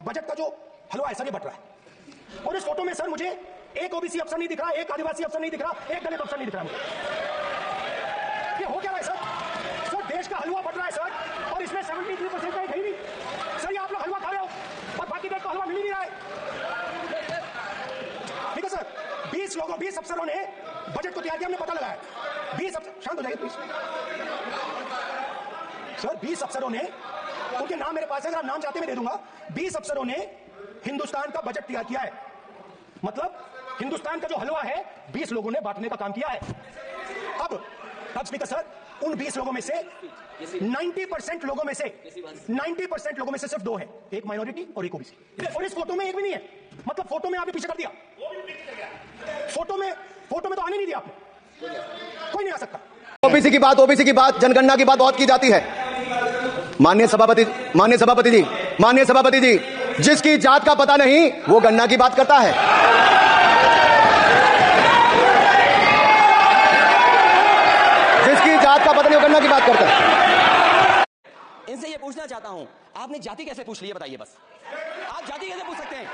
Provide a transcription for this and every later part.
Budget का जो हलवा है सर ये बट रहा है। और इस फोटो में सर मुझे एक ओबीसी अफसर नहीं दिख रहा, एक आदिवासी अफसर नहीं दिख रहा, एक दलित अफसर नहीं दिख रहा मुझे। ये हो क्या रहा है सर? सर देश का हलवा बट रहा है सर, और इसमें 73% का है ही नहीं सर। ये आप लोग हलवा खा रहे हो और बाकी देश को हलवा मिल ही नहीं रहा है। ठीक है सर, 20 अफसरों ने बजट को तैयार किया, हमने पता लगाया। 20 अफसर, शांत हो जाइए प्लीज सर। 20 अफसरों ने, उनके नाम मेरे पास है, अगर आप नाम चाहते मैं दे दूंगा। 20 अफसरों ने हिंदुस्तान का बजट तैयार किया है। मतलब हिंदुस्तान का जो हलवा है 20 लोगों ने बांटने का काम किया है। अब स्पीकर सर, उन 20 लोगों में से 90% लोगों में से 90% लोगों में से सिर्फ 2 है, एक माइनॉरिटी और एक ओबीसी। और इस फोटो में एक भी नहीं है। मतलब फोटो में आपने पीछे कर दिया, फोटो में तो आने नहीं दिया आपने, कोई नहीं आ सकता। ओबीसी की बात जनगणना की बात बहुत की जाती है। माननीय सभापति जी, जिसकी जात का पता नहीं वो गणना की बात करता है। जिसकी जात का पता नहीं वो गणना की बात करता है। इनसे ये पूछना चाहता हूं, आपने जाति कैसे पूछ ली है बताइए। बस आप जाति कैसे पूछ सकते हैं?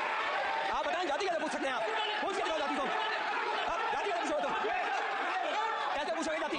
आप बताएं, जाति कैसे पूछ सकते हैं? आप पूछ के बताओ जाति को। आप जाति कैसे पूछोगे? तो कैसे पूछोगे जाति?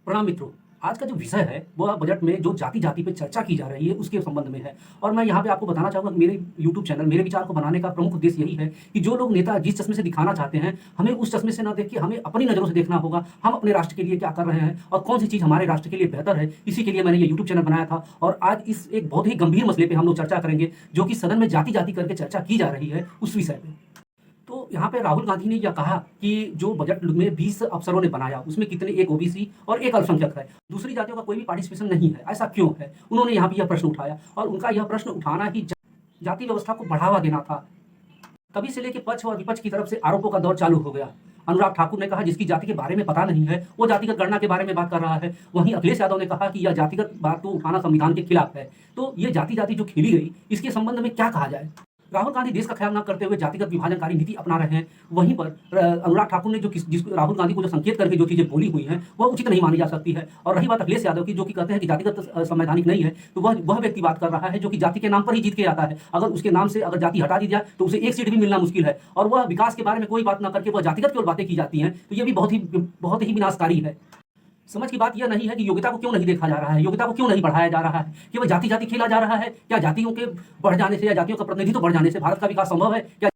प्रणाम मित्रों, आज का जो विषय है वह बजट में जो जाति पे चर्चा की जा रही है उसके संबंध में है। और मैं यहाँ पे आपको बताना चाहूँगा कि मेरे YouTube चैनल मेरे विचार को बनाने का प्रमुख उद्देश्य यही है कि जो लोग नेता जिस चश्मे से दिखाना चाहते हैं, हमें उस चश्मे से ना देख के हमें अपनी नज़रों से देखना होगा। हम अपने राष्ट्र के लिए क्या कर रहे हैं और कौन सी चीज़ हमारे राष्ट्र के लिए बेहतर है, इसी के लिए मैंने ये YouTube चैनल बनाया था। और आज इस एक बहुत ही गंभीर मसले पर हम लोग चर्चा करेंगे, जो कि सदन में जाति करके चर्चा की जा रही है उस विषय पर। तो यहाँ पे राहुल गांधी ने यह कहा कि जो बजट में 20 अफसरों ने बनाया उसमें कितने, एक ओबीसी और एक अल्पसंख्यक है, दूसरी जातियों का कोई भी पार्टिसिपेशन नहीं है। ऐसा क्यों है? उन्होंने यहाँ पे यह प्रश्न उठाया और उनका यह प्रश्न उठाना ही जाति व्यवस्था को बढ़ावा देना था। तभी से लेकर पक्ष और विपक्ष की तरफ से आरोपों का दौर चालू हो गया। अनुराग ठाकुर ने कहा जिसकी जाति के बारे में पता नहीं है वो जातिगत गणना के बारे में बात कर रहा है। वहीं अखिलेश यादव ने कहा कि यह जातिगत बात तो उठाना संविधान के खिलाफ है। तो ये जाति जो खेली गई, इसके संबंध में क्या कहा जाए? राहुल गांधी देश का ख्याल न करते हुए जातिगत विभाजनकारी नीति अपना रहे हैं। वहीं पर अनुराग ठाकुर ने जिसको राहुल गांधी को जो संकेत करके जो चीजें बोली हुई हैं वह उचित नहीं मानी जा सकती है। और रही बात अखिलेश यादव की, जो कि कहते हैं कि जातिगत संवैधानिक नहीं है, तो वह व्यक्ति बात कर रहा है जो कि जाति के नाम पर ही जीत के आता है। अगर उसके नाम से अगर जाति हटा दी जाए तो उसे एक सीट भी मिलना मुश्किल है। और वह विकास के बारे में कोई बात न करके वह जातिगत की ओर बातें की जाती हैं, तो यह भी बहुत ही विनाशकारी है। समझ की बात यह नहीं है कि योग्यता को क्यों नहीं देखा जा रहा है, योग्यता को क्यों नहीं बढ़ाया जा रहा है, केवल जाति खेला जा रहा है। क्या जातियों के बढ़ जाने से या जातियों का प्रतिनिधित्व बढ़ जाने से भारत का विकास संभव है? क्या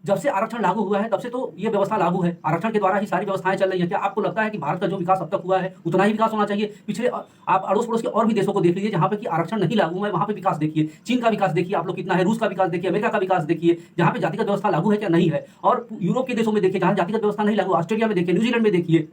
जब से आरक्षण लागू हुआ है तब से तो ये व्यवस्था लागू है, आरक्षण के द्वारा ही सारी व्यवस्थाएं चल रही है। क्या आपको लगता है कि भारत का जो विकास अब तक हुआ है उतना ही विकास होना चाहिए? पिछले आप अड़ोस पड़ोस के और भी देशों को देख लीजिए जहाँ पे कि आरक्षण नहीं लागू है, वहाँ पे विकास देखिए। चीन का विकास देखिए आप लोग कितना है, रूस का विकास देखिए, अमेरिका का विकास देखिए, जहाँ पे जातिगत व्यवस्था लागू है क्या नहीं है। और यूरोप के देशों में देखिए जहाँ जातिगत व्यवस्था नहीं लागू, ऑस्ट्रेलिया में देखिए, न्यूजीलैंड में देखिए,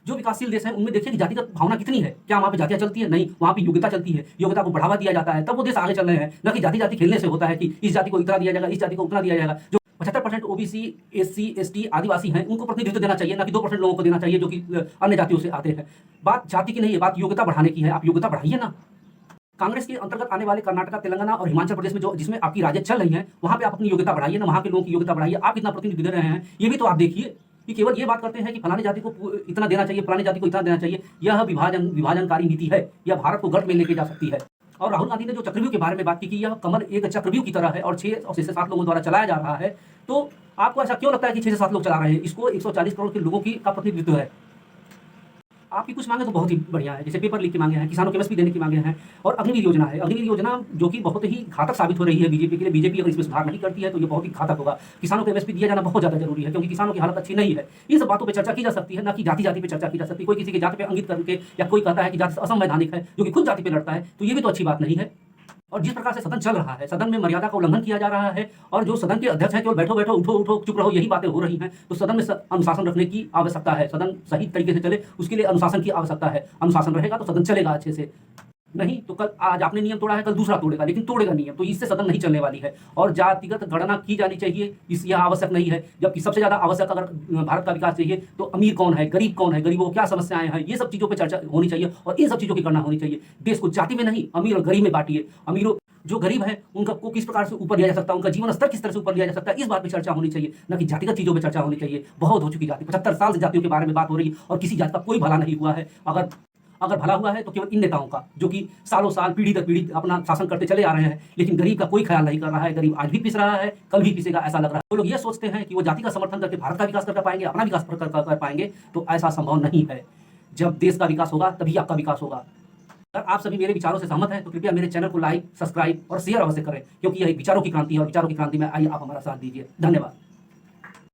जो विकासशील देश हैं उनमें देखिए कि जातिगत भावना कितनी है। क्या वहाँ पे जातियाँ चलती है? नहीं, वहाँ पे योग्यता चलती है, योग्यता को बढ़ावा दिया जाता है, तब वो देश आगे चल रहे हैं। न कि जाति खेलने से होता है कि इस जाति को इतना दिया जाएगा, इस जाति को उतना दिया जाएगा। जो 75% ओबीसी, एससी, एसटी, आदिवासी हैं उनको प्रतिनिधित्व देना चाहिए, न कि 2% लोगों को देना चाहिए जो कि अन्य जातियों से आते हैं। बात जाति की नहीं है, बात योग्यता बढ़ाने की है। आप योग्यता बढ़ाइए ना। कांग्रेस के अंतर्गत आने वाले कर्नाटक, तेलंगाना और हिमाचल प्रदेश में जिसमें आपकी राजद चल रही है, वहाँ पे आप अपनी योग्यता बढ़ाइए ना, वहाँ के लोगों की योग्यता बढ़ाइए। आप कितना प्रतिनिधित्व दे रहे हैं ये भी तो आप देखिए। कि केवल ये बात करते हैं कि फलानी जाति को इतना देना चाहिए, फलानी जाति को इतना देना चाहिए, यह विभाजनकारी नीति है। यह भारत को गर्त में लेके जा सकती है। और राहुल गांधी ने जो चक्रव्यूह के बारे में बात की कि यह कमल एक चक्रव्यूह की तरह है और 6 से 7 लोगों द्वारा चलाया जा रहा है, तो आपको ऐसा क्यों लगता है कि 6 से 7 लोग चला रहे हैं? इसको 140 करोड़ के लोगों का प्रतिनिधित्व है। आपकी कुछ मांगे तो बहुत ही बढ़िया है, जैसे पेपर लीक की मांगे हैं, किसानों को एमएसपी देने की मांगे हैं, और अग्निवीर योजना है। अग्निवीर योजना जो कि बहुत ही घातक साबित हो रही है बीजेपी के लिए। बीजेपी अगर इसमें सुधार नहीं करती है तो ये बहुत ही घातक होगा। किसानों को एमएसपी दिया जाना बहुत ज़्यादा जरूरी है, क्योंकि किसानों की हालत अच्छी नहीं है। इन सब बातों पर चर्चा की जा सकती है, ना कि जाति पे चर्चा की जा सकती। कोई किसी की जाति पे अंकित करके, या कोई कहता है कि जाति असंवैधानिक है जो कि खुद जाति पे लड़ता है, तो ये भी तो अच्छी बात नहीं है। और जिस प्रकार से सदन चल रहा है, सदन में मर्यादा का उल्लंघन किया जा रहा है, और जो सदन के अध्यक्ष हैं केवल बैठो उठो चुप रहो यही बातें हो रही हैं, तो सदन में अनुशासन रखने की आवश्यकता है। सदन सही तरीके से चले उसके लिए अनुशासन की आवश्यकता है। अनुशासन रहेगा तो सदन चलेगा अच्छे से। नहीं तो कल आज आपने नियम तोड़ा है, कल दूसरा तोड़ेगा, लेकिन तोड़ेगा नियम, तो इससे सदन नहीं चलने वाली है। और जातिगत गणना की जानी चाहिए, यह आवश्यक नहीं है। जबकि सबसे ज्यादा आवश्यक अगर भारत का विकास चाहिए तो अमीर कौन है, गरीब कौन है, गरीबों को क्या समस्याएं हैं, ये सब चीजों पर चर्चा होनी चाहिए और इन सब चीजों की गणना होनी चाहिए। देश को जाति में नहीं, अमीर और गरीब में बांटिए। अमीरों जो गरीब है उनका को किस प्रकार से ऊपर लिया जा सकता है, उनका जीवन स्तर किस तरह से ऊपर लिया जा सकता है, इस बात पे चर्चा होनी चाहिए, न कि जातिगत चीजों पे चर्चा होनी चाहिए। बहुत हो चुकी जाति, 75 साल से जातियों के बारे में बात हो रही है और किसी जाति का कोई भला नहीं हुआ है। अगर भला हुआ है तो केवल इन नेताओं का, जो कि सालों साल पीढ़ी दर पीढ़ी अपना शासन करते चले आ रहे हैं, लेकिन गरीब का कोई ख्याल नहीं कर रहा है। गरीब आज भी पिस रहा है, कल भी पिसेगा, ऐसा लग रहा है। तो लोग ये सोचते हैं कि वो जाति का समर्थन करके भारत का विकास कर पाएंगे, अपना विकास कर पाएंगे, तो ऐसा संभव नहीं है। जब देश का विकास होगा तभी आपका विकास होगा। अगर आप सभी मेरे विचारों से सहमत हैं तो कृपया मेरे चैनल को लाइक, सब्सक्राइब और शेयर अवश्य करें, क्योंकि यह एक विचारों की क्रांति है और विचारों की क्रांति में आइए आप हमारा साथ दीजिए। धन्यवाद।